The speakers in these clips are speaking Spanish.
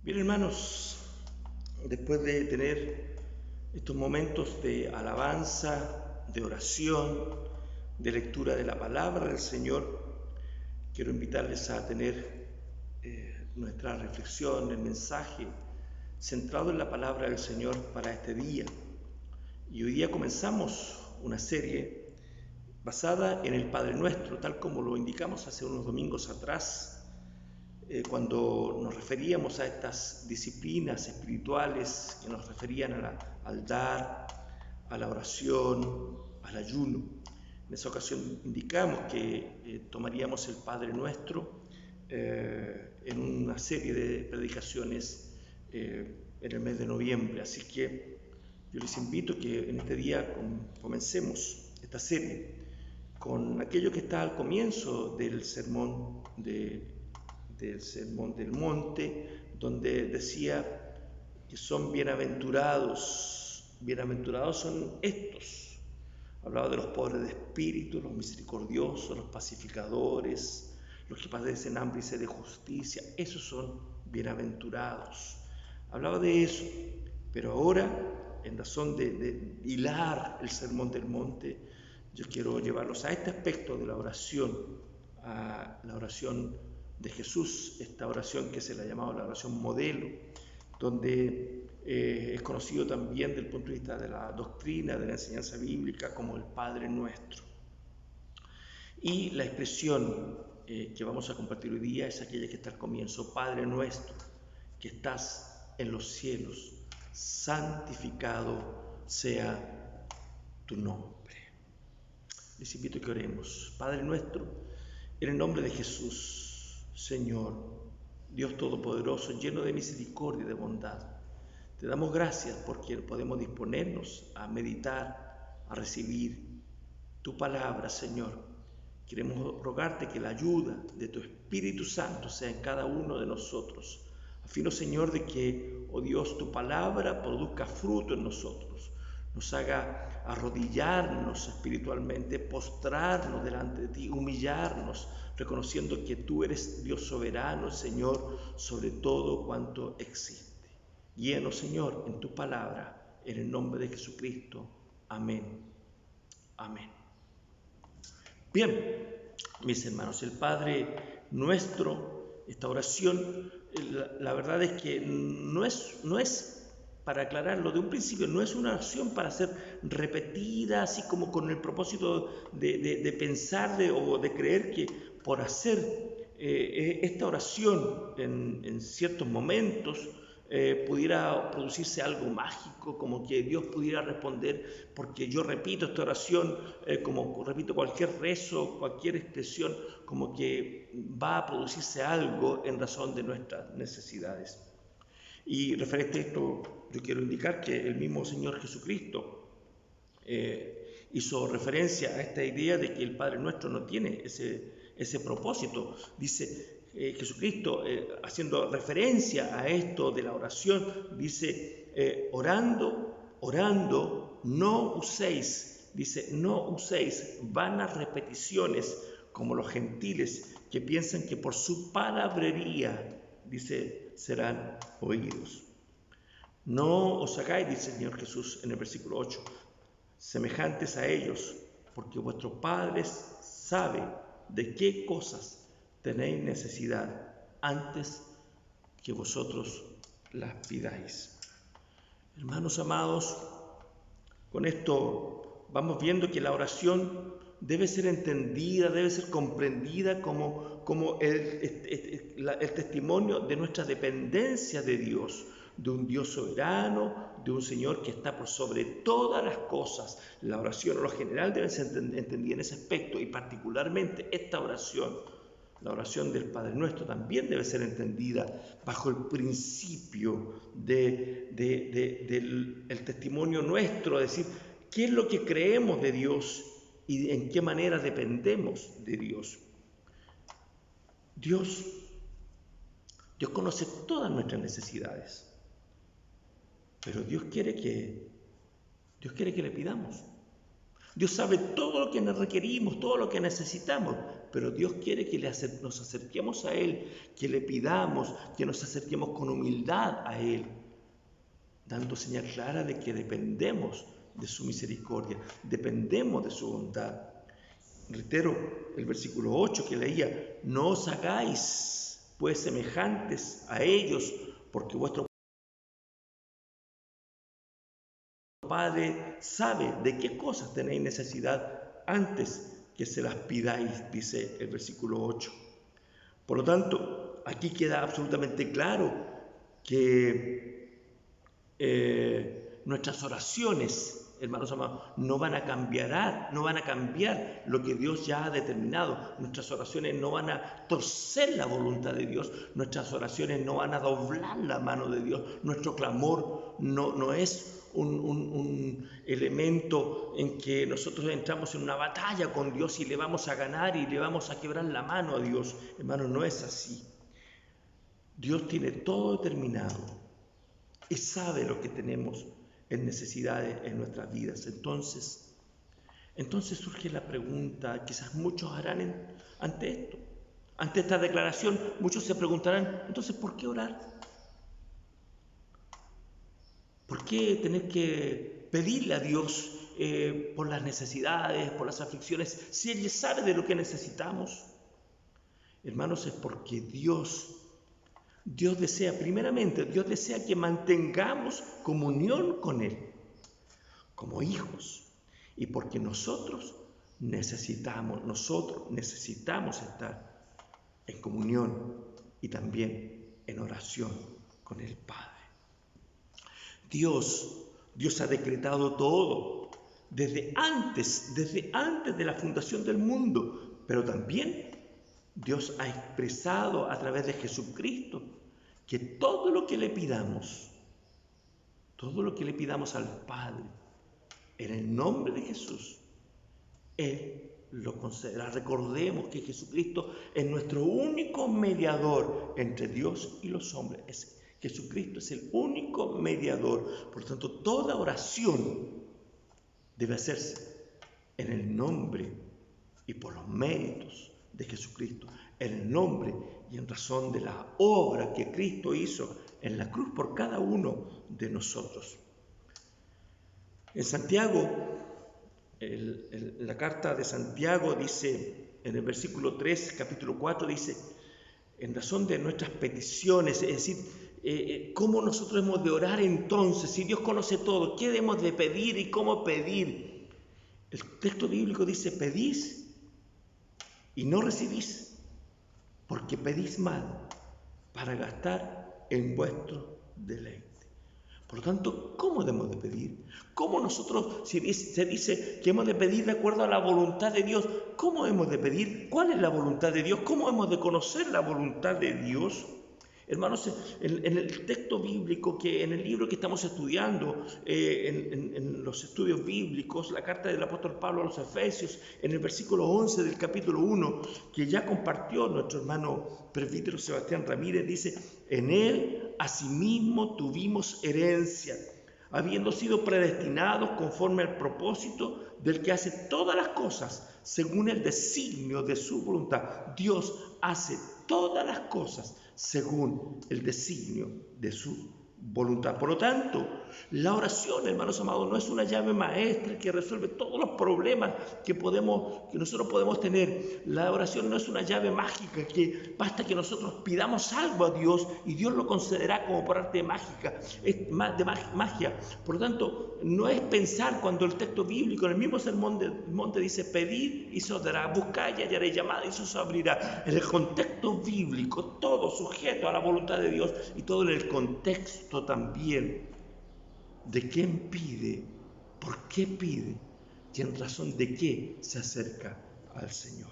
Bien, hermanos, después de tener estos momentos de alabanza, de oración, de lectura de la palabra del Señor, quiero invitarles a tener nuestra reflexión, el mensaje centrado en la palabra del Señor para este día. Y hoy día comenzamos una serie basada en el Padre Nuestro, tal como lo indicamos hace unos domingos atrás, cuando nos referíamos a estas disciplinas espirituales que nos referían al dar, a la oración, al ayuno. En esa ocasión indicamos que tomaríamos el Padre Nuestro en una serie de predicaciones en el mes de noviembre. Así que yo les invito a que en este día comencemos esta serie con aquello que está al comienzo del sermón del monte, donde decía que son bienaventurados son estos. Hablaba de los pobres de espíritu, los misericordiosos, los pacificadores, los que padecen hambre y sed de justicia, esos son bienaventurados. Hablaba de eso, pero ahora, en razón de hilar el sermón del monte, yo quiero llevarlos a este aspecto de la oración, a la oración de Jesús, esta oración que se le ha llamado la oración modelo, donde es conocido también desde el punto de vista de la doctrina, de la enseñanza bíblica, como el Padre Nuestro. Y la expresión que vamos a compartir hoy día es aquella que está al comienzo: Padre Nuestro, que estás en los cielos, santificado sea tu nombre. Les invito a que oremos. Padre Nuestro, en el nombre de Jesús, Señor, Dios Todopoderoso, lleno de misericordia y de bondad, te damos gracias porque podemos disponernos a meditar, a recibir tu palabra, Señor. Queremos rogarte que la ayuda de tu Espíritu Santo sea en cada uno de nosotros, a fin, Señor, de que, oh Dios, tu palabra produzca fruto en nosotros, nos haga arrodillarnos espiritualmente, postrarnos delante de ti, humillarnos, reconociendo que tú eres Dios soberano, Señor, sobre todo cuanto existe. Guíanos, Señor, en tu palabra, en el nombre de Jesucristo. Amén. Amén. Bien, mis hermanos, el Padre Nuestro, esta oración, la verdad es que no es, para aclararlo de un principio, no es una oración para ser repetida, así como con el propósito de pensar o de creer que por hacer esta oración en ciertos momentos pudiera producirse algo mágico, como que Dios pudiera responder porque yo repito esta oración, como repito cualquier rezo, cualquier expresión, como que va a producirse algo en razón de nuestras necesidades. Y referente a esto, yo quiero indicar que el mismo Señor Jesucristo hizo referencia a esta idea de que el Padre Nuestro no tiene ese propósito. Dice Jesucristo, haciendo referencia a esto de la oración, dice, orando, no uséis vanas repeticiones como los gentiles que piensan que por su palabrería, dice, serán oídos. No os hagáis, dice el Señor Jesús en el versículo 8, semejantes a ellos, porque vuestro Padre sabe de qué cosas tenéis necesidad antes que vosotros las pidáis. Hermanos amados, con esto vamos viendo que la oración debe ser entendida, debe ser comprendida como el testimonio de nuestra dependencia de Dios, de un Dios soberano, de un Señor que está por sobre todas las cosas. La oración en lo general debe ser entendida en ese aspecto, y particularmente esta oración, la oración del Padre Nuestro, también debe ser entendida bajo el principio del testimonio nuestro, es decir, qué es lo que creemos de Dios y en qué manera dependemos de Dios. Dios conoce todas nuestras necesidades, pero Dios quiere que le pidamos. Dios sabe todo lo que nos requerimos, todo lo que necesitamos, pero Dios quiere que nos acerquemos a Él, que le pidamos, que nos acerquemos con humildad a Él, dando señal clara de que dependemos de su misericordia, dependemos de su bondad. Reitero el versículo 8 que leía: no os hagáis pues semejantes a ellos, porque vuestro Padre sabe de qué cosas tenéis necesidad antes que se las pidáis, dice el versículo 8. Por lo tanto, aquí queda absolutamente claro que nuestras oraciones, hermanos amados, no van a cambiar lo que Dios ya ha determinado. Nuestras oraciones no van a torcer la voluntad de Dios. Nuestras oraciones no van a doblar la mano de Dios. Nuestro clamor no es un elemento en que nosotros entramos en una batalla con Dios y le vamos a ganar y le vamos a quebrar la mano a Dios. Hermanos, no es así. Dios tiene todo determinado y sabe lo que tenemos en necesidades en nuestras vidas. Entonces surge la pregunta, quizás muchos harán ante esto, ante esta declaración, muchos se preguntarán: entonces, ¿por qué orar? ¿Por qué tener que pedirle a Dios por las necesidades, por las aflicciones, si Él ya sabe de lo que necesitamos? Hermanos, es porque Dios desea, primeramente, Dios desea que mantengamos comunión con Él, como hijos, y porque nosotros necesitamos estar en comunión y también en oración con el Padre. Dios ha decretado todo desde antes de la fundación del mundo, pero también Dios ha expresado a través de Jesucristo que todo lo que le pidamos al Padre, en el nombre de Jesús, Él lo concederá. Recordemos que Jesucristo es nuestro único mediador entre Dios y los hombres. Jesucristo es el único mediador. Por lo tanto, toda oración debe hacerse en el nombre y por los méritos de Jesucristo, en el nombre y en razón de la obra que Cristo hizo en la cruz por cada uno de nosotros. En Santiago, la carta de Santiago dice, en el versículo 3, capítulo 4, dice: en razón de nuestras peticiones, es decir, ¿cómo nosotros hemos de orar entonces? Si Dios conoce todo, ¿qué debemos de pedir y cómo pedir? El texto bíblico dice: pedís y no recibís, porque pedís mal para gastar en vuestro deleite. Por lo tanto, ¿cómo debemos de pedir? ¿Cómo nosotros, si se dice que hemos de pedir de acuerdo a la voluntad de Dios, cómo hemos de pedir? ¿Cuál es la voluntad de Dios? ¿Cómo hemos de conocer la voluntad de Dios? Hermanos, en el texto bíblico, en el libro que estamos estudiando, en los estudios bíblicos, la carta del apóstol Pablo a los Efesios, en el versículo 11 del capítulo 1, que ya compartió nuestro hermano presbítero Sebastián Ramírez, dice: en él asimismo tuvimos herencia, habiendo sido predestinados conforme al propósito del que hace todas las cosas según el designio de su voluntad. Dios hace todas las cosas según el designio de su voluntad. Por lo tanto, la oración, hermanos amados, no es una llave maestra que resuelve todos los problemas que nosotros podemos tener. La oración no es una llave mágica que basta que nosotros pidamos algo a Dios y Dios lo concederá como por arte mágica, de magia. Por lo tanto, no es pensar cuando el texto bíblico en el mismo sermón del monte dice: pedid y se os dará, buscad y hallaréis, llamad y se os abrirá. En el contexto bíblico, todo sujeto a la voluntad de Dios y todo en el contexto también de quién pide, por qué pide y en razón de qué se acerca al Señor.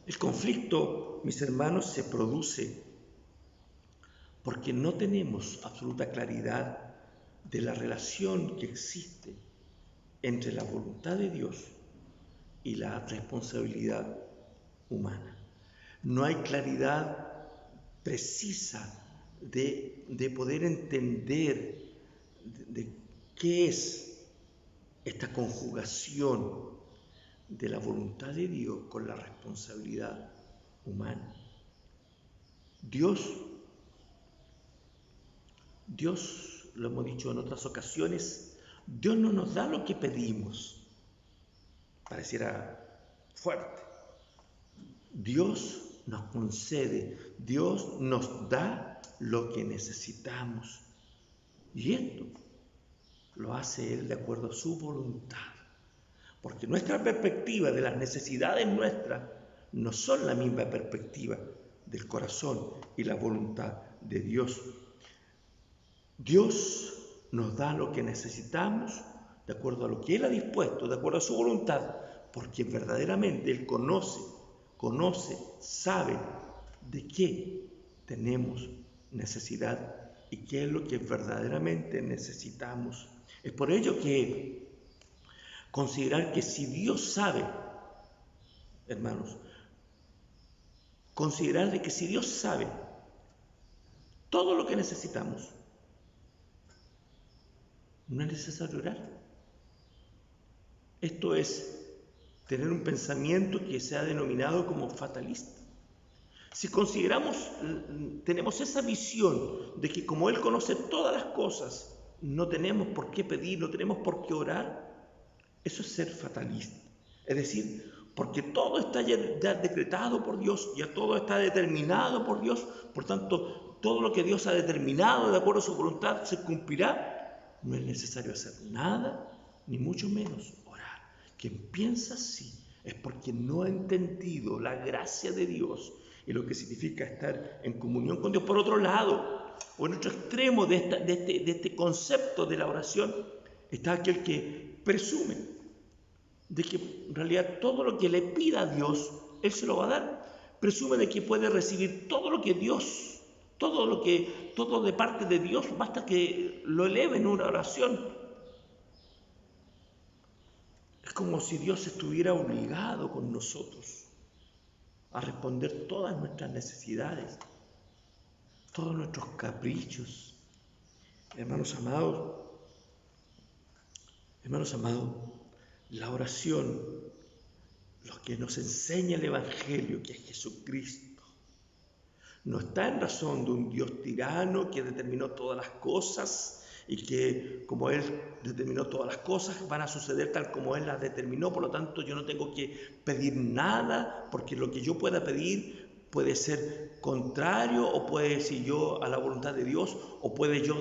El conflicto, mis hermanos, se produce porque no tenemos absoluta claridad de la relación que existe entre la voluntad de Dios y la responsabilidad humana. No hay claridad precisa de poder entender de qué es esta conjugación de la voluntad de Dios con la responsabilidad humana. Dios, lo hemos dicho en otras ocasiones, Dios no nos da lo que pedimos. Pareciera fuerte. Dios nos concede, Dios nos da lo que necesitamos. Y esto lo hace Él de acuerdo a su voluntad. Porque nuestra perspectiva de las necesidades nuestras no son la misma perspectiva del corazón y la voluntad de Dios. Dios nos da lo que necesitamos de acuerdo a lo que Él ha dispuesto, de acuerdo a su voluntad, porque verdaderamente Él conoce, sabe de qué tenemos necesidad y qué es lo que verdaderamente necesitamos. Es por ello que considerar que si Dios sabe, hermanos, considerar de que si Dios sabe todo lo que necesitamos, no es necesario orar. Esto es tener un pensamiento que se ha denominado como fatalista. Si tenemos esa visión de que como Él conoce todas las cosas, no tenemos por qué pedir, no tenemos por qué orar, eso es ser fatalista. Es decir, porque todo está ya decretado por Dios, ya todo está determinado por Dios, por tanto, todo lo que Dios ha determinado de acuerdo a su voluntad se cumplirá. No es necesario hacer nada, ni mucho menos orar. Quien piensa así es porque no ha entendido la gracia de Dios y lo que significa estar en comunión con Dios. Por otro lado, o en otro extremo de este concepto de la oración, está aquel que presume de que en realidad todo lo que le pida a Dios, Él se lo va a dar. Presume de que puede recibir todo lo que Dios, todo de parte de Dios, basta que lo eleve en una oración. Es como si Dios estuviera obligado con nosotros a responder todas nuestras necesidades, todos nuestros caprichos. Hermanos amados, la oración, lo que nos enseña el Evangelio, que es Jesucristo, no está en razón de un Dios tirano que determinó todas las cosas y que como Él determinó todas las cosas van a suceder tal como Él las determinó. Por lo tanto, yo no tengo que pedir nada, porque lo que yo pueda pedir puede ser contrario o puede decir yo a la voluntad de Dios, o puede Dios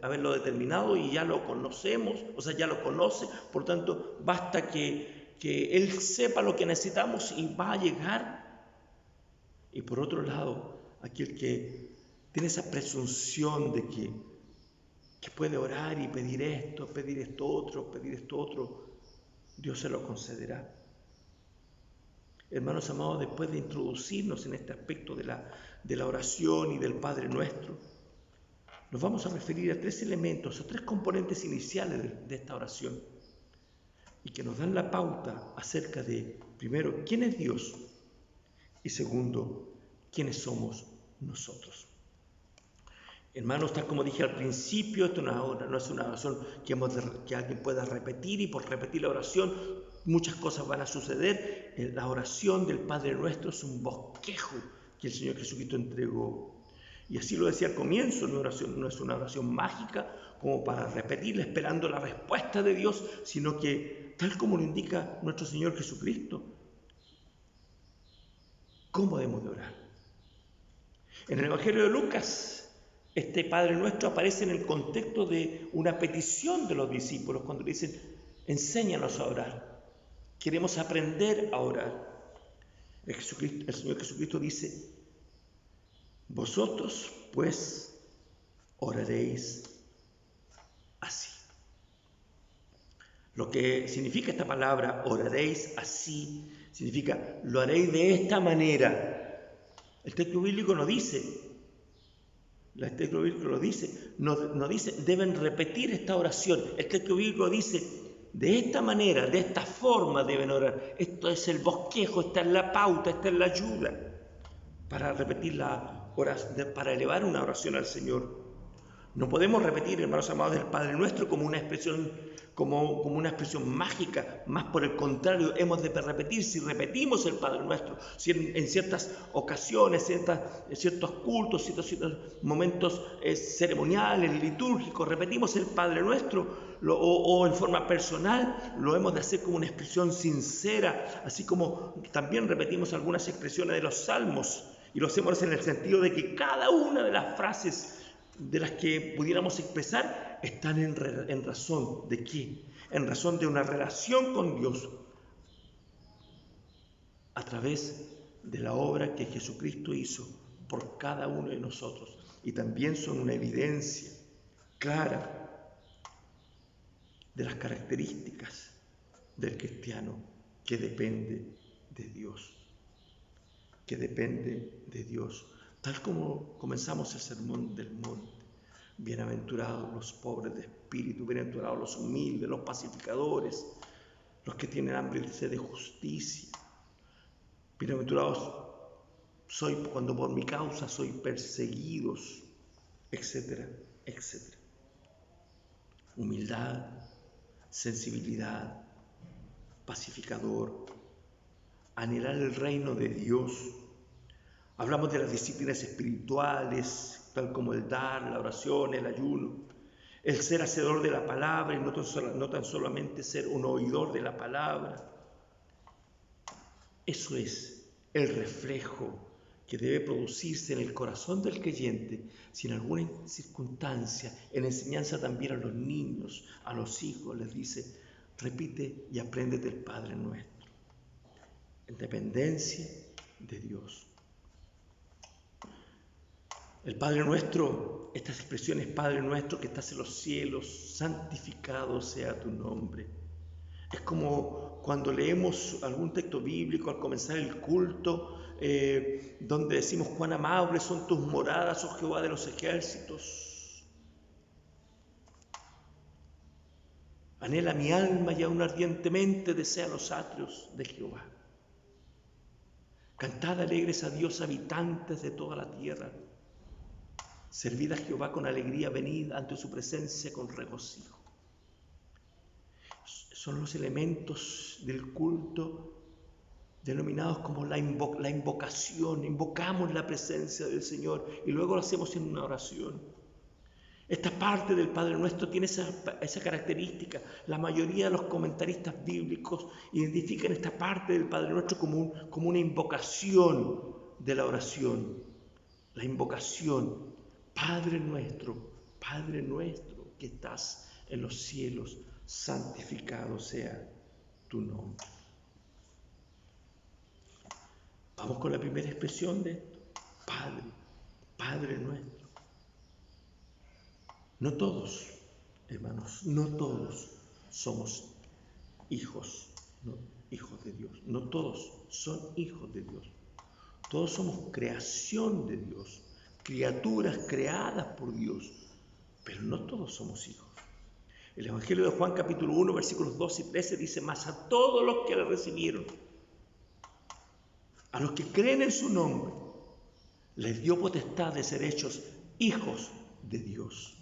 haberlo determinado y ya lo conocemos, o sea, ya lo conoce. Por tanto, basta que Él sepa lo que necesitamos y va a llegar. Y por otro lado, aquel que tiene esa presunción de que puede orar y pedir esto otro, Dios se lo concederá. Hermanos amados, después de introducirnos en este aspecto de la oración y del Padre Nuestro, nos vamos a referir a tres elementos, a tres componentes iniciales de esta oración, y que nos dan la pauta acerca de, primero, quién es Dios, y segundo, quiénes somos nosotros. Hermanos, tal como dije al principio, esto no es una oración que alguien pueda repetir, y por repetir la oración muchas cosas van a suceder. La oración del Padre Nuestro es un bosquejo que el Señor Jesucristo entregó. Y así lo decía al comienzo, no es una oración mágica como para repetirla esperando la respuesta de Dios, sino que tal como lo indica nuestro Señor Jesucristo, ¿cómo debemos de orar? En el Evangelio de Lucas, este Padre Nuestro aparece en el contexto de una petición de los discípulos cuando dicen, enséñanos a orar, queremos aprender a orar. El Señor Jesucristo dice, vosotros pues oraréis así. Lo que significa esta palabra, oraréis así, significa, lo haréis de esta manera. El texto bíblico no dice, no dice, deben repetir esta oración. El texto bíblico dice, de esta manera, de esta forma deben orar. Esto es el bosquejo, esta es la pauta, esta es la ayuda para repetir la oración, para elevar una oración al Señor. No podemos repetir, hermanos amados, el Padre Nuestro como una expresión, como una expresión mágica. Más por el contrario, hemos de repetir. Si repetimos el Padre Nuestro, si en ciertas ocasiones, en ciertos cultos, ciertos momentos ceremoniales, litúrgicos, repetimos el Padre Nuestro, o en forma personal, lo hemos de hacer como una expresión sincera, así como también repetimos algunas expresiones de los salmos, y lo hacemos en el sentido de que cada una de las frases de las que pudiéramos expresar están en razón de qué, en razón de una relación con Dios a través de la obra que Jesucristo hizo por cada uno de nosotros, y también son una evidencia clara de las características del cristiano que depende de Dios, tal como comenzamos el sermón del monte. Bienaventurados los pobres de espíritu, bienaventurados los humildes, los pacificadores, los que tienen hambre y sed de justicia. Bienaventurados soy cuando por mi causa soy perseguidos, etcétera, etcétera. Humildad, sensibilidad, pacificador, anhelar el reino de Dios. Hablamos de las disciplinas espirituales, tal como el dar, la oración, el ayuno, el ser hacedor de la palabra y no tan solamente ser un oidor de la palabra. Eso es el reflejo que debe producirse en el corazón del creyente, si en alguna circunstancia, en enseñanza también a los niños, a los hijos, les dice: repite y apréndete el Padre Nuestro, en dependencia de Dios. El Padre Nuestro, estas expresiones: Padre Nuestro que estás en los cielos, santificado sea tu nombre. Es como cuando leemos algún texto bíblico al comenzar el culto, donde decimos: cuán amables son tus moradas, oh Jehová de los ejércitos. Anhela mi alma y aún ardientemente desea los atrios de Jehová. Cantad alegres a Dios, habitantes de toda la tierra. Servid a Jehová con alegría, venid ante su presencia con regocijo. Son los elementos del culto denominados como la invocación. Invocamos la presencia del Señor y luego lo hacemos en una oración. Esta parte del Padre Nuestro tiene esa característica. La mayoría de los comentaristas bíblicos identifican esta parte del Padre Nuestro como una invocación de la oración. La invocación: Padre nuestro que estás en los cielos, santificado sea tu nombre. Vamos con la primera expresión de esto: Padre nuestro. No todos, hermanos, no todos somos hijos de Dios. No todos son hijos de Dios. Todos somos creación de Dios, criaturas creadas por Dios, pero no todos somos hijos. El Evangelio de Juan capítulo 1, versículos 12 y 13 dice: mas a todos los que le recibieron, a los que creen en su nombre, les dio potestad de ser hechos hijos de Dios,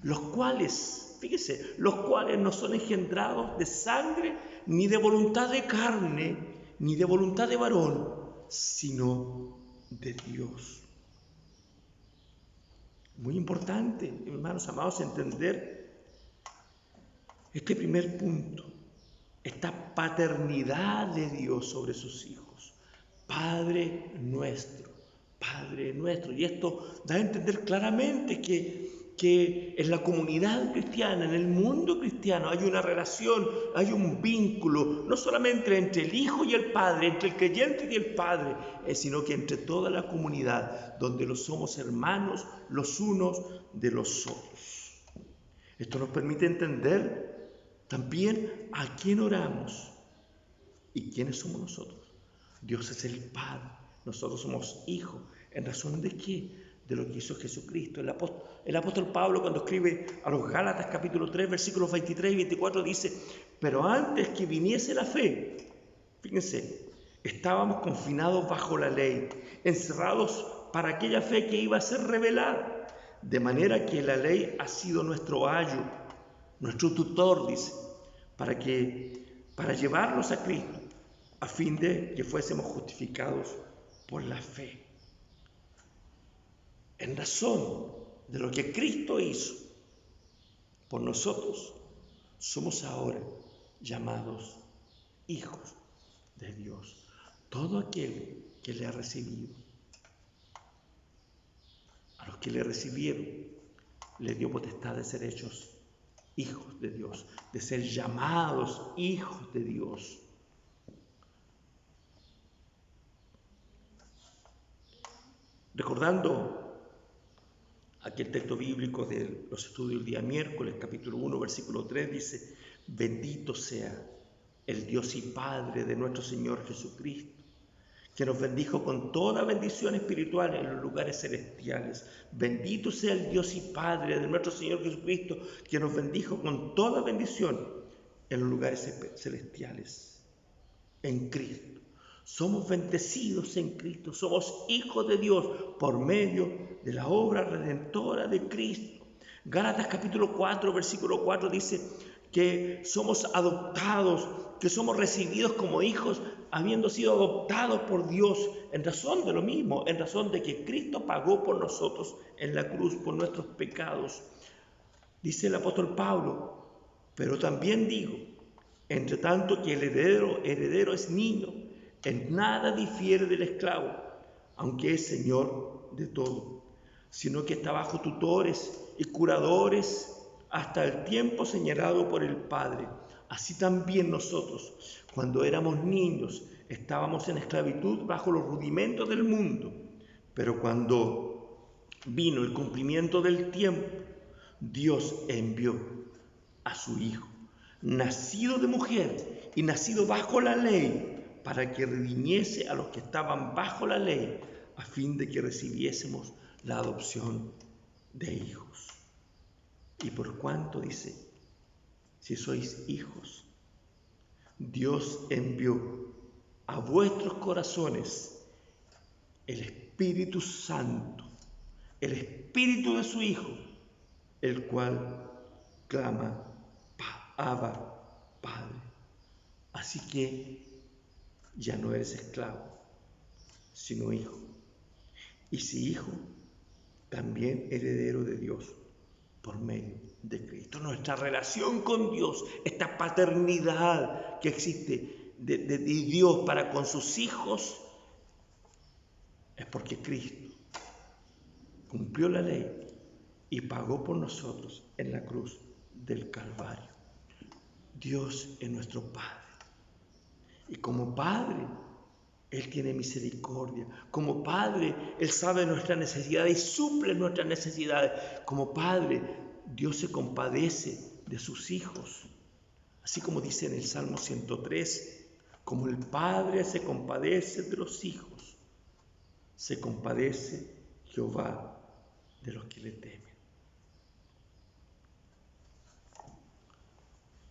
los cuales, fíjese, los cuales no son engendrados de sangre, ni de voluntad de carne, ni de voluntad de varón, sino de Dios. Muy importante, hermanos amados, entender este primer punto, esta paternidad de Dios sobre sus hijos. Padre nuestro. Y esto da a entender claramente que en la comunidad cristiana, en el mundo cristiano, hay una relación, hay un vínculo, no solamente entre el Hijo y el Padre, entre el creyente y el Padre, sino que entre toda la comunidad, donde los somos hermanos los unos de los otros. Esto nos permite entender también a quién oramos y quiénes somos nosotros. Dios es el Padre, nosotros somos hijos. ¿En razón de qué? De lo que hizo Jesucristo. El apóstol Pablo, cuando escribe a los Gálatas capítulo 3, versículos 23 y 24, dice: pero antes que viniese la fe, fíjense, estábamos confinados bajo la ley, encerrados para aquella fe que iba a ser revelada. De manera que la ley ha sido nuestro ayo, nuestro tutor, dice, para llevarnos a Cristo, a fin de que fuésemos justificados por la fe. En razón de lo que Cristo hizo por nosotros, somos ahora llamados hijos de Dios. Todo aquel que le ha recibido, a los que le recibieron, le dio potestad de ser hechos hijos de Dios, de ser llamados hijos de Dios. Recordando aquel texto bíblico de los estudios del día miércoles, capítulo 1, versículo 3, dice: bendito sea el Dios y Padre de nuestro Señor Jesucristo, que nos bendijo con toda bendición espiritual en los lugares celestiales. Bendito sea el Dios y Padre de nuestro Señor Jesucristo, que nos bendijo con toda bendición en los lugares celestiales, en Cristo. Somos bendecidos en Cristo, somos hijos de Dios por medio de la obra redentora de Cristo. Gálatas capítulo 4, versículo 4 dice que somos adoptados, que somos recibidos como hijos, habiendo sido adoptados por Dios en razón de lo mismo, en razón de que Cristo pagó por nosotros en la cruz por nuestros pecados. Dice el apóstol Pablo: pero también digo, entre tanto que el heredero es niño, en nada difiere del esclavo, aunque es señor de todo, sino que está bajo tutores y curadores hasta el tiempo señalado por el Padre. Así también nosotros, cuando éramos niños, estábamos en esclavitud bajo los rudimentos del mundo. Pero cuando vino el cumplimiento del tiempo, Dios envió a su Hijo, nacido de mujer y nacido bajo la ley, para que redimiese a los que estaban bajo la ley, a fin de que recibiésemos la adopción de hijos. Y por cuanto, dice, si sois hijos, Dios envió a vuestros corazones el Espíritu Santo, el Espíritu de su Hijo, el cual clama: Abba, Padre. Así que ya no eres esclavo, sino hijo. Y si hijo, también heredero de Dios por medio de Cristo. Nuestra relación con Dios, esta paternidad que existe de Dios para con sus hijos, es porque Cristo cumplió la ley y pagó por nosotros en la cruz del Calvario. Dios es nuestro Padre. Y como Padre, Él tiene misericordia. Como Padre, Él sabe nuestras necesidades y suple nuestras necesidades. Como Padre, Dios se compadece de sus hijos. Así como dice en el Salmo 103, como el Padre se compadece de los hijos, se compadece Jehová de los que le temen.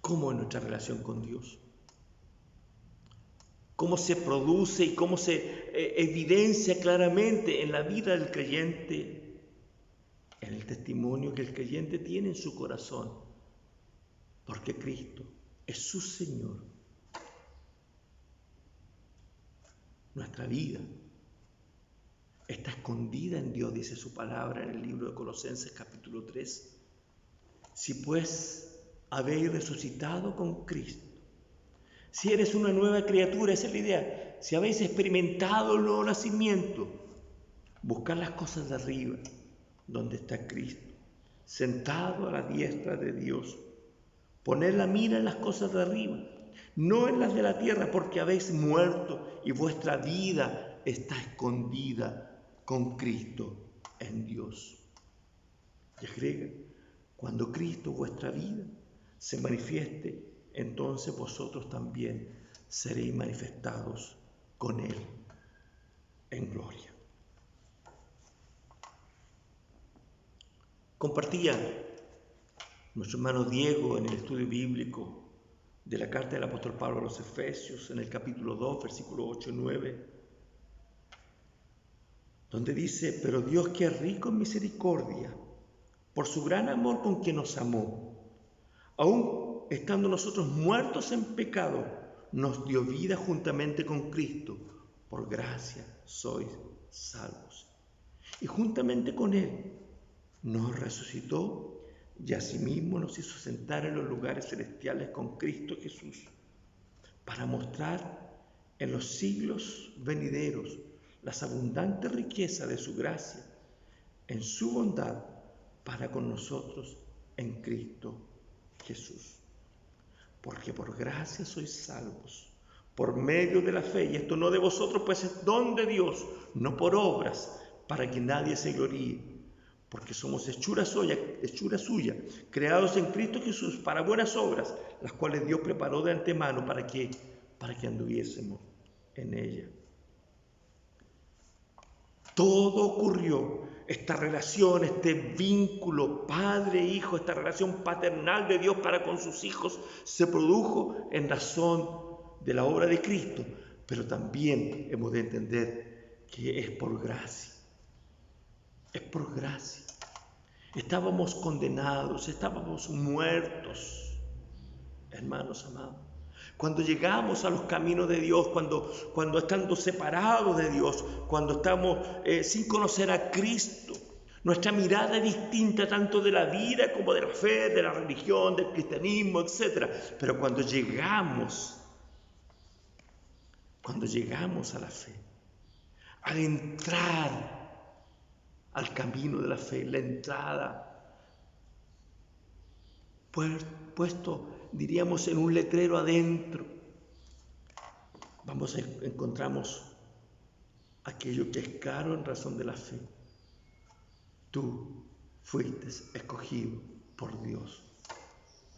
¿Cómo es nuestra relación con Dios? Cómo se produce y cómo se evidencia claramente en la vida del creyente, en el testimonio que el creyente tiene en su corazón, porque Cristo es su Señor. Nuestra vida está escondida en Dios, dice su palabra en el libro de Colosenses capítulo 3. Si pues habéis resucitado con Cristo, si eres una nueva criatura, esa es la idea. Si habéis experimentado el nuevo nacimiento, buscar las cosas de arriba, donde está Cristo, sentado a la diestra de Dios. Poner la mira en las cosas de arriba, no en las de la tierra, porque habéis muerto y vuestra vida está escondida con Cristo en Dios. Y agrega: cuando Cristo, vuestra vida, se manifieste, entonces vosotros también seréis manifestados con Él en gloria. Compartía nuestro hermano Diego en el estudio bíblico de la carta del apóstol Pablo a los Efesios, en el capítulo 2, versículos 8 y 9, donde dice: pero Dios, que es rico en misericordia, por su gran amor con que nos amó, aun estando nosotros muertos en pecado, nos dio vida juntamente con Cristo. Por gracia sois salvos. Y juntamente con Él nos resucitó y asimismo nos hizo sentar en los lugares celestiales con Cristo Jesús, para mostrar en los siglos venideros las abundantes riquezas de su gracia, en su bondad para con nosotros en Cristo Jesús. Porque por gracia sois salvos, por medio de la fe, y esto no de vosotros, pues es don de Dios, no por obras, para que nadie se gloríe, porque somos hechura suya, creados en Cristo Jesús para buenas obras, las cuales Dios preparó de antemano para que anduviésemos en ella. Todo ocurrió, esta relación, este vínculo padre-hijo, esta relación paternal de Dios para con sus hijos, se produjo en razón de la obra de Cristo, pero también hemos de entender que es por gracia. Es por gracia. Estábamos condenados, estábamos muertos, hermanos amados. Cuando llegamos a los caminos de Dios, cuando estando separados de Dios, cuando estamos sin conocer a Cristo, nuestra mirada es distinta tanto de la vida como de la fe, de la religión, del cristianismo, etc. Pero cuando llegamos a la fe, al entrar al camino de la fe, la entrada, puesto, diríamos, en un letrero adentro, encontramos aquello que es caro en razón de la fe. Tú fuiste escogido por Dios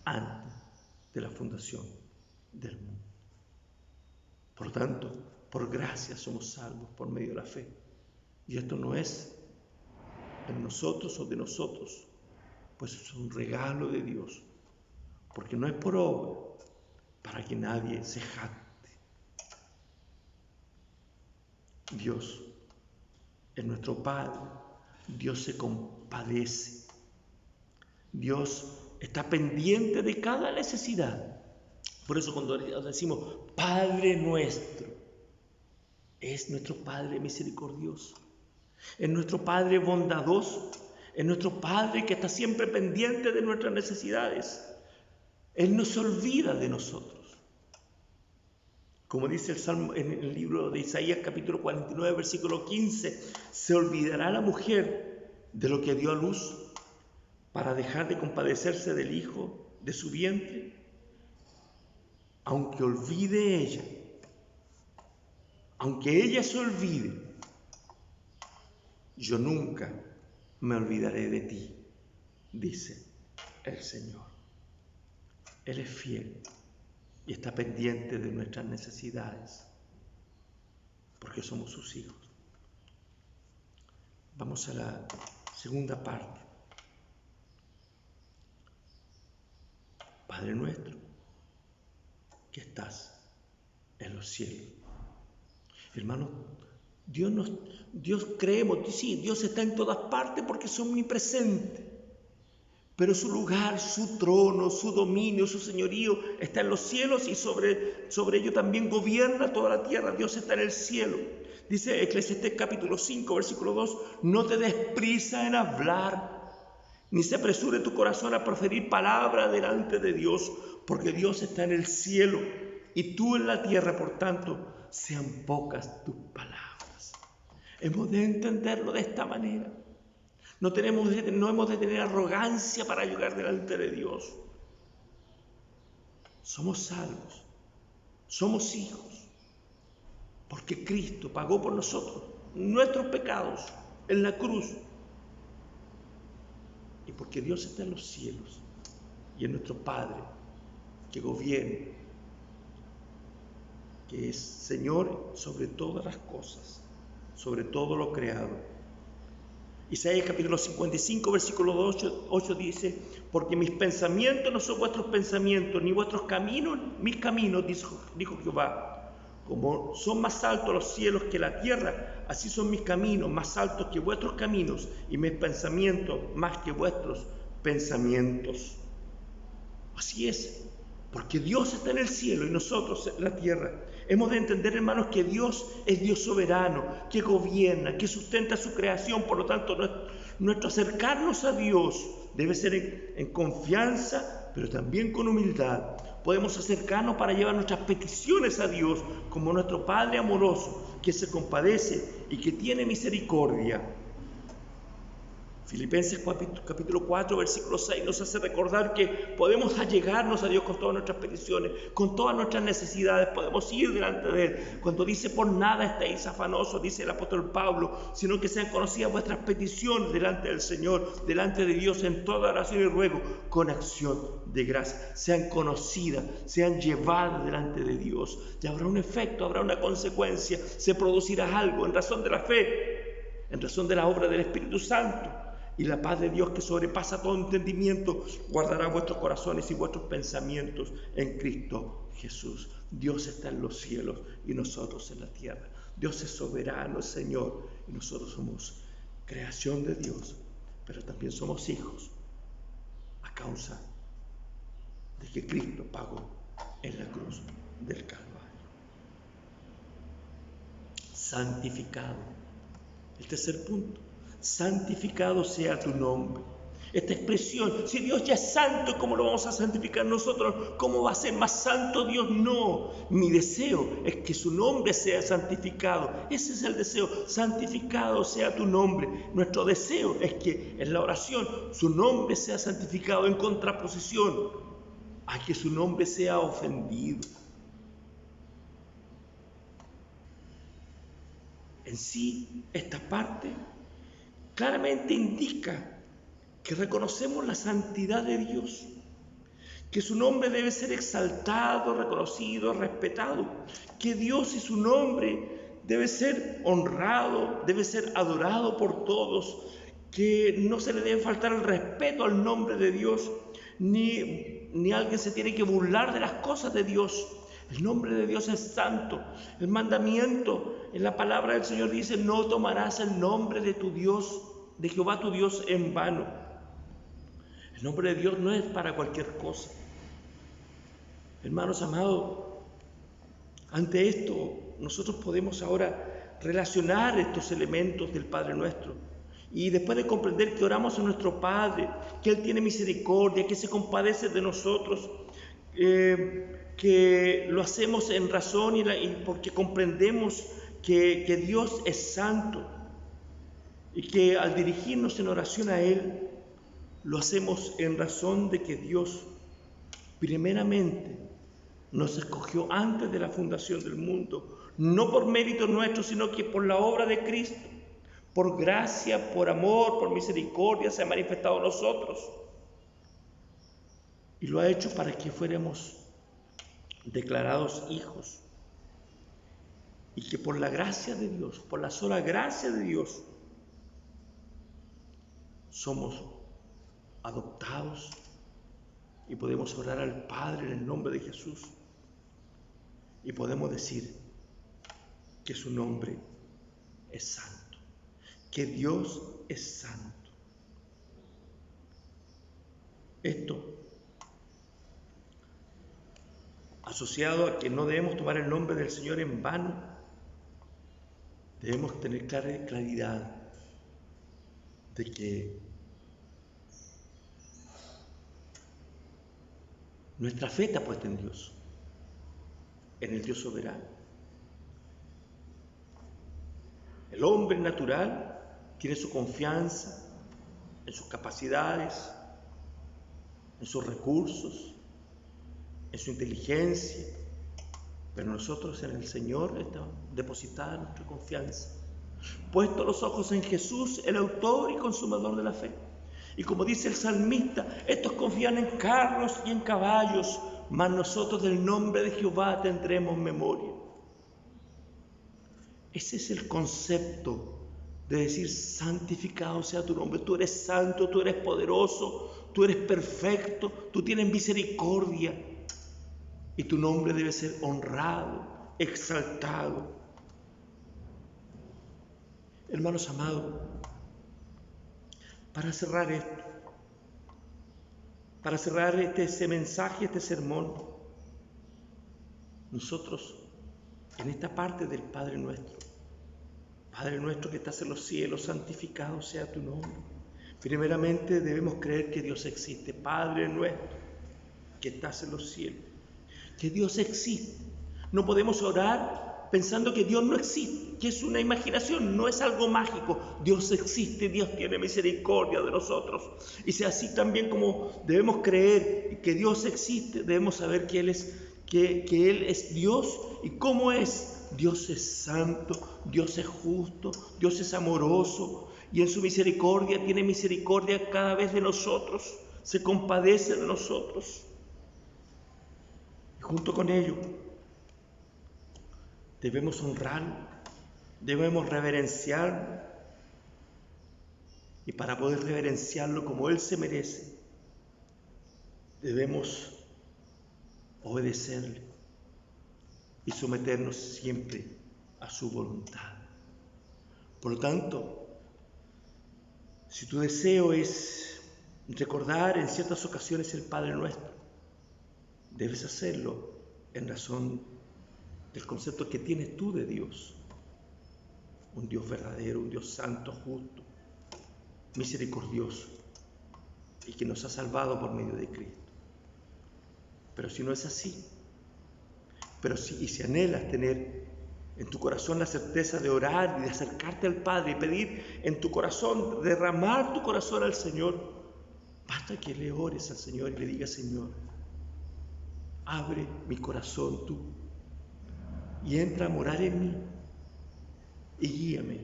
antes de la fundación del mundo. Por lo tanto, por gracia somos salvos por medio de la fe. Y esto no es en nosotros o de nosotros, pues es un regalo de Dios, porque no es por obra, para que nadie se jacte. Dios es nuestro Padre, Dios se compadece, Dios está pendiente de cada necesidad. Por eso cuando decimos Padre nuestro, es nuestro Padre misericordioso, es nuestro Padre bondadoso, es nuestro Padre que está siempre pendiente de nuestras necesidades. Él no se olvida de nosotros. Como dice el Salmo en el libro de Isaías capítulo 49, versículo 15, ¿se olvidará la mujer de lo que dio a luz para dejar de compadecerse del hijo de su vientre? Aunque olvide ella, aunque ella se olvide, yo nunca me olvidaré de ti, dice el Señor. Él es fiel y está pendiente de nuestras necesidades, porque somos sus hijos. Vamos a la segunda parte. Padre nuestro, que estás en los cielos. Hermanos, Dios creemos, sí, Dios está en todas partes porque es omnipresente, pero su lugar, su trono, su dominio, su señorío está en los cielos y sobre ello también gobierna toda la tierra. Dios está en el cielo. Dice Eclesiastés capítulo 5, versículo 2, no te des prisa en hablar, ni se apresure tu corazón a proferir palabra delante de Dios, porque Dios está en el cielo y tú en la tierra, por tanto, sean pocas tus palabras. Hemos de entenderlo de esta manera. No hemos de tener arrogancia para llegar delante de Dios. Somos salvos, somos hijos, porque Cristo pagó por nosotros nuestros pecados en la cruz. Y porque Dios está en los cielos y es nuestro Padre que gobierna, que es Señor sobre todas las cosas, sobre todo lo creado. Isaías capítulo 55, versículo 8 dice, porque mis pensamientos no son vuestros pensamientos, ni vuestros caminos mis caminos, dijo Jehová. Como son más altos los cielos que la tierra, así son mis caminos más altos que vuestros caminos y mis pensamientos más que vuestros pensamientos. Así es, porque Dios está en el cielo y nosotros en la tierra. Hemos de entender, hermanos, que Dios es Dios soberano, que gobierna, que sustenta su creación. Por lo tanto, nuestro acercarnos a Dios debe ser en confianza, pero también con humildad. Podemos acercarnos para llevar nuestras peticiones a Dios como nuestro Padre amoroso, que se compadece y que tiene misericordia. Filipenses capítulo 4, versículo 6 nos hace recordar que podemos allegarnos a Dios con todas nuestras peticiones, con todas nuestras necesidades, podemos ir delante de Él. Cuando dice, por nada estéis afanosos, dice el apóstol Pablo, sino que sean conocidas vuestras peticiones delante del Señor, delante de Dios en toda oración y ruego, con acción de gracia. Sean conocidas, sean llevadas delante de Dios. Y habrá un efecto, habrá una consecuencia, se producirá algo en razón de la fe, en razón de la obra del Espíritu Santo. Y la paz de Dios, que sobrepasa todo entendimiento, guardará vuestros corazones y vuestros pensamientos en Cristo Jesús. Dios está en los cielos y nosotros en la tierra. Dios es soberano, Señor, y nosotros somos creación de Dios, pero también somos hijos a causa de que Cristo pagó en la cruz del Calvario. Santificado. El tercer punto. Santificado sea tu nombre. Esta expresión, si Dios ya es santo, ¿cómo lo vamos a santificar nosotros? ¿Cómo va a ser más santo Dios? No, mi deseo es que su nombre sea santificado. Ese es el deseo, santificado sea tu nombre. Nuestro deseo es que en la oración su nombre sea santificado en contraposición a que su nombre sea ofendido. En sí, esta parte claramente indica que reconocemos la santidad de Dios, que su nombre debe ser exaltado, reconocido, respetado, que Dios y su nombre debe ser honrado, debe ser adorado por todos, que no se le debe faltar el respeto al nombre de Dios, ni alguien se tiene que burlar de las cosas de Dios. El nombre de Dios es santo. El mandamiento en la palabra del Señor dice, no tomarás el nombre de tu Dios, de Jehová tu Dios, en vano. El nombre de Dios no es para cualquier cosa. Hermanos amados, ante esto nosotros podemos ahora relacionar estos elementos del Padre Nuestro. Y después de comprender que oramos a nuestro Padre, que Él tiene misericordia, que se compadece de nosotros, que lo hacemos en razón y porque comprendemos que Dios es santo y que al dirigirnos en oración a Él, lo hacemos en razón de que Dios primeramente nos escogió antes de la fundación del mundo, no por mérito nuestro, sino que por la obra de Cristo, por gracia, por amor, por misericordia se ha manifestado a nosotros. Y lo ha hecho para que fuéramos declarados hijos. Y que por la gracia de Dios, por la sola gracia de Dios, somos adoptados y podemos orar al Padre en el nombre de Jesús. Y podemos decir que su nombre es santo, que Dios es santo. Esto, asociado a que no debemos tomar el nombre del Señor en vano, debemos tener claridad de que nuestra fe está puesta en Dios, en el Dios soberano. El hombre natural tiene su confianza en sus capacidades, en sus recursos, en su inteligencia, pero nosotros en el Señor está depositada nuestra confianza. Puesto los ojos en Jesús, el autor y consumador de la fe. Y como dice el salmista, estos confían en carros y en caballos, mas nosotros del nombre de Jehová tendremos memoria. Ese es el concepto de decir, santificado sea tu nombre. Tú eres santo, tú eres poderoso, tú eres perfecto, tú tienes misericordia. Y tu nombre debe ser honrado, exaltado. Hermanos amados, para cerrar esto, para cerrar ese mensaje, este sermón, nosotros en esta parte del Padre nuestro que estás en los cielos, santificado sea tu nombre. Primeramente debemos creer que Dios existe. Padre nuestro que estás en los cielos, que Dios existe. No podemos orar pensando que Dios no existe, que es una imaginación, no es algo mágico. Dios existe, Dios tiene misericordia de nosotros. Y si así también como debemos creer que Dios existe, debemos saber que Él es Dios. ¿Y cómo es? Dios es santo, Dios es justo, Dios es amoroso y en su misericordia tiene misericordia cada vez de nosotros, se compadece de nosotros. Y junto con ello debemos honrarlo, debemos reverenciarlo, y para poder reverenciarlo como Él se merece, debemos obedecerle y someternos siempre a su voluntad. Por lo tanto, si tu deseo es recordar en ciertas ocasiones el Padre Nuestro, debes hacerlo en razón del concepto que tienes tú de Dios. Un Dios verdadero, un Dios santo, justo, misericordioso y que nos ha salvado por medio de Cristo. Pero si no es así, y si anhelas tener en tu corazón la certeza de orar y de acercarte al Padre y pedir en tu corazón, derramar tu corazón al Señor, basta que le ores al Señor y le digas: Señor, abre mi corazón tú y entra a morar en mí y guíame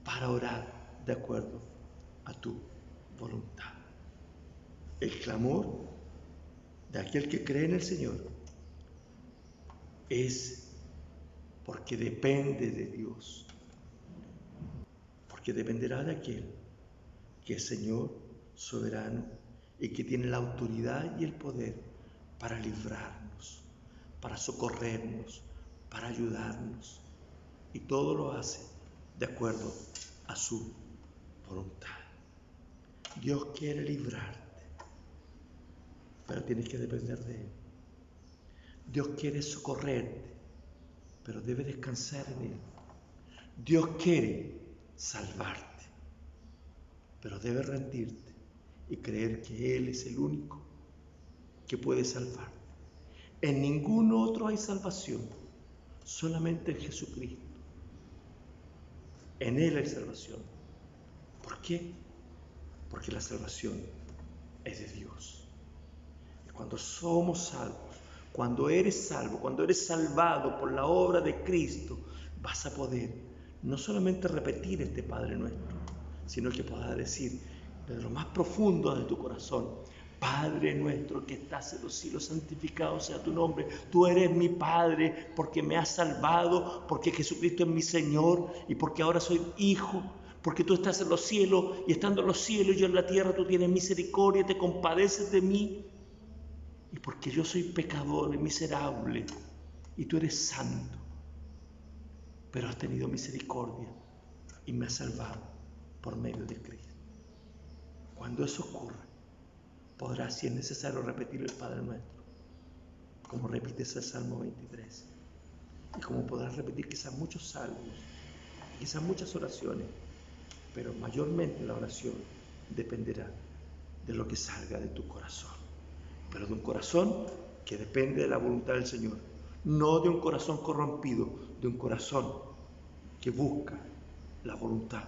para orar de acuerdo a tu voluntad. El clamor de aquel que cree en el Señor es porque depende de Dios, porque dependerá de aquel que es Señor soberano y que tiene la autoridad y el poder para librarnos, para socorrernos, para ayudarnos, y todo lo hace de acuerdo a su voluntad. Dios quiere librarte, pero tienes que depender de Él. Dios quiere socorrerte, pero debes descansar en Él. Dios quiere salvarte, pero debes rendirte y creer que Él es el único que puede salvarte. En ningún otro hay salvación, solamente en Jesucristo. En Él hay salvación. ¿Por qué? Porque la salvación es de Dios. Y cuando somos salvos, cuando eres salvo, cuando eres salvado por la obra de Cristo, vas a poder no solamente repetir este Padre Nuestro, sino que podrás decir desde lo más profundo de tu corazón: Padre nuestro que estás en los cielos, santificado sea tu nombre. Tú eres mi Padre porque me has salvado, porque Jesucristo es mi Señor y porque ahora soy hijo. Porque tú estás en los cielos y estando en los cielos y yo en la tierra, tú tienes misericordia, te compadeces de mí. Y porque yo soy pecador y miserable y tú eres santo, pero has tenido misericordia y me has salvado por medio de Cristo. Cuando eso ocurra, podrás, si es necesario, repetir el Padre Nuestro, como repites el Salmo 23, y como podrás repetir quizás muchos salmos, quizás muchas oraciones, pero mayormente la oración dependerá de lo que salga de tu corazón, pero de un corazón que depende de la voluntad del Señor, no de un corazón corrompido, de un corazón que busca la voluntad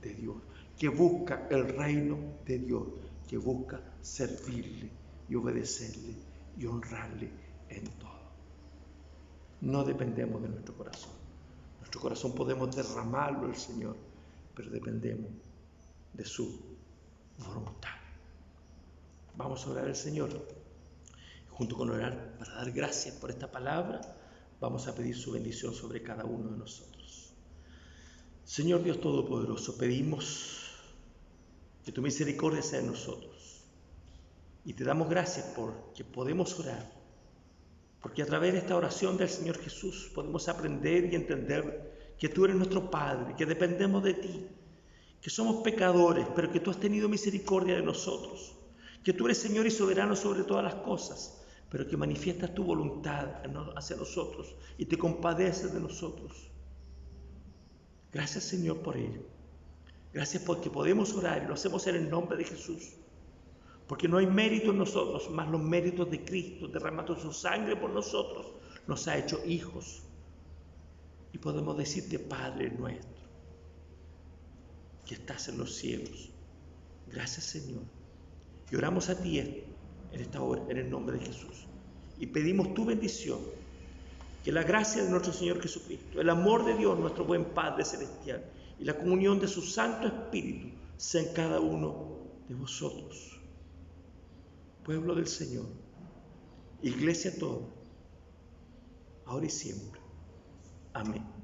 de Dios, que busca el reino de Dios, que busca servirle y obedecerle y honrarle en todo. No dependemos de nuestro corazón. Nuestro corazón podemos derramarlo al Señor, pero dependemos de su voluntad. Vamos a orar al Señor. Junto con orar para dar gracias por esta palabra, vamos a pedir su bendición sobre cada uno de nosotros. Señor Dios Todopoderoso, pedimos que tu misericordia sea en nosotros y te damos gracias porque podemos orar Porque a través de esta oración del Señor Jesús podemos aprender y entender que tú eres nuestro Padre, que dependemos de ti, que somos pecadores, pero que tú has tenido misericordia de nosotros, que tú eres Señor y soberano sobre todas las cosas, pero que manifiestas tu voluntad hacia nosotros y te compadeces de nosotros. Gracias, Señor, por ello. Gracias porque podemos orar y lo hacemos en el nombre de Jesús. Porque no hay mérito en nosotros, más los méritos de Cristo, derramando su sangre por nosotros, nos ha hecho hijos. Y podemos decirte, Padre nuestro, que estás en los cielos. Gracias, Señor. Y oramos a ti en esta hora, en el nombre de Jesús. Y pedimos tu bendición, que la gracia de nuestro Señor Jesucristo, el amor de Dios, nuestro buen Padre Celestial, y la comunión de su Santo Espíritu, sea en cada uno de vosotros. Pueblo del Señor, iglesia toda, ahora y siempre. Amén.